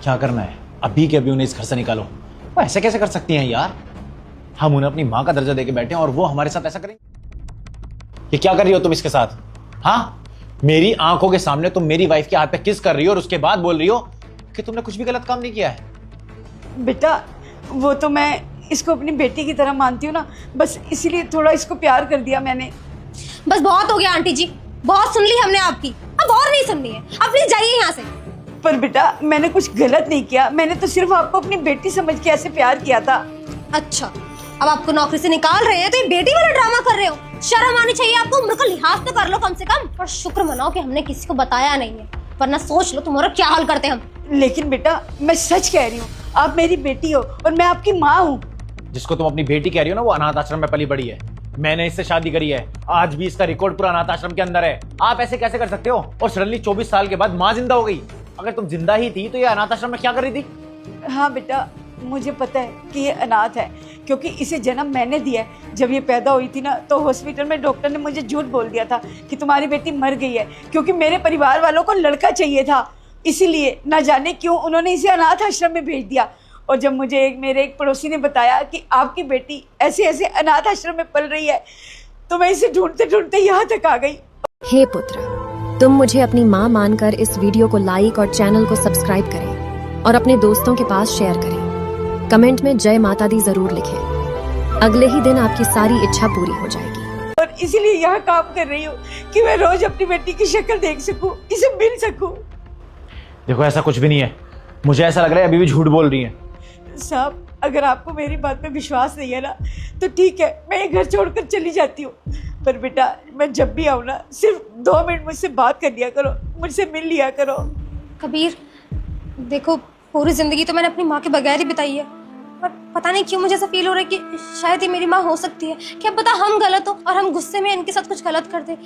क्या करना है? अभी के अभी उन्हें इस घर से निकालो। वो ऐसे कैसे कर सकती हैं यार? हम उन्हें अपनी माँ का दर्जा देके बैठे हैं और वो हमारे साथ ऐसा करेंगे? ये क्या कर रही हो तुम इसके साथ? हाँ, मेरी आंखों के सामने तुम मेरी वाइफ के हाथ पे किस कर रही हो और उसके बाद बोल रही हो कि तुमने कुछ भी गलत काम नहीं किया है। बेटा वो तो मैं इसको अपनी बेटी की तरह मानती हूँ ना, बस इसीलिए थोड़ा इसको प्यार कर दिया मैंने। बस बहुत हो गया आंटी जी, बहुत सुन ली हमने आपकी, अब और नहीं सुननी है। अब प्लीज जाइए यहाँ से। पर बेटा मैंने कुछ गलत नहीं किया, मैंने तो सिर्फ आपको अपनी बेटी समझ के ऐसे प्यार किया था। अच्छा, अब आपको नौकरी से निकाल रहे हैं तो ये बेटी वाला ड्रामा कर रहे हो। शर्म आनी चाहिए आपको, उम्र का लिहाज तो कर लो कम से कम। और शुक्र मनाओ कि हमने किसी को बताया नहीं है, वरना सोच लो तुम्हारा क्या हाल करते हम। लेकिन बेटा मैं सच कह रही हूँ, आप मेरी बेटी हो और मैं आपकी माँ हूँ। जिसको तुम अपनी बेटी कह रही हो ना, वो अनाथ आश्रम में पली बड़ी है। मैंने इससे शादी करी है, आज भी इसका रिकॉर्ड पूरा अनाथ आश्रम के अंदर है। आप ऐसे कैसे कर सकते हो? और सडनली 24 साल के बाद माँ जिंदा हो गई। अगर तुम जिंदा ही थी तो ये अनाथ आश्रम में क्या कर रही थी? हाँ बेटा मुझे पता है कि ये अनाथ है, क्योंकि इसे जन्म मैंने दिया है। जब ये पैदा हुई थी ना तो हॉस्पिटल में डॉक्टर ने मुझे झूठ बोल दिया था कि तुम्हारी बेटी मर गई है, क्योंकि मेरे परिवार वालों को लड़का चाहिए था। इसीलिए न जाने क्यों उन्होंने इसे अनाथ आश्रम में भेज दिया। और जब मुझे मेरे एक पड़ोसी ने बताया कि आपकी बेटी ऐसे ऐसे अनाथ आश्रम में पल रही है, तो मैं इसे ढूंढते ढूंढते यहाँ तक आ गई। हे पुत्र, तुम मुझे अपनी माँ मानकर इस वीडियो को लाइक और चैनल को सब्सक्राइब करें और अपने दोस्तों के पास शेयर करें। कमेंट में जय माता दी जरूर लिखें। अगले ही दिन आपकी सारी इच्छा पूरी हो जाएगी। और इसीलिए यहाँ काम कर रही हूँ कि मैं रोज अपनी बेटी की शक्ल देख सकूँ, इसे मिल सकूँ। देखो ऐसा कुछ भी नहीं है, मुझे ऐसा लग रहा है अभी भी झूठ बोल रही है। साहब अगर आपको मेरी बात पे विश्वास नहीं है ना तो ठीक है, मैं ये घर छोड़कर चली जाती हूँ। पर बेटा मैं जब भी आऊँ ना सिर्फ 2 मिनट मुझसे बात कर लिया करो, मुझसे मिल लिया करो। कबीर देखो, पूरी जिंदगी तो मैंने अपनी माँ के बगैर ही बिताई है, पर पता नहीं क्यों मुझे ऐसा फील हो रहा है कि शायद ये मेरी माँ हो सकती है। क्या पता हम गलत हो और हम गुस्से में इनके साथ कुछ गलत कर दे।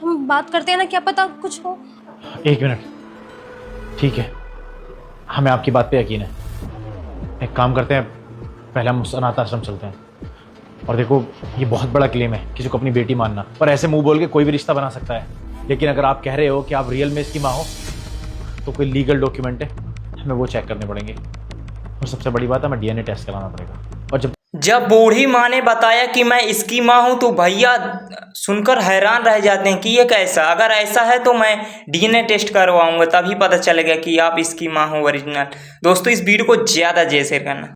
हम बात करते हैं ना, क्या पता कुछ हो। 1 मिनट, ठीक है, हमें आपकी बात पे यकीन है। एक काम करते हैं, पहले हम उस अनाथ आश्रम चलते हैं। और देखो ये बहुत बड़ा क्लेम है किसी को अपनी बेटी मानना, पर ऐसे मुंह बोल के कोई भी रिश्ता बना सकता है। लेकिन अगर आप कह रहे हो कि आप रियल में इसकी माँ हो तो कोई लीगल डॉक्यूमेंट है, हमें वो चेक करने पड़ेंगे। और सबसे बड़ी बात है, हमें डीएनए टेस्ट कराना पड़ेगा। और जब बूढ़ी माँ ने बताया कि मैं इसकी माँ हूँ तो भैया सुनकर हैरान रह जाते हैं कि ये कैसा। अगर ऐसा है तो मैं डीएनए टेस्ट करवाऊंगा, तभी पता चलेगा कि आप इसकी माँ हो ओरिजिनल। दोस्तों इस वीडियो को ज़्यादा शेयर करना।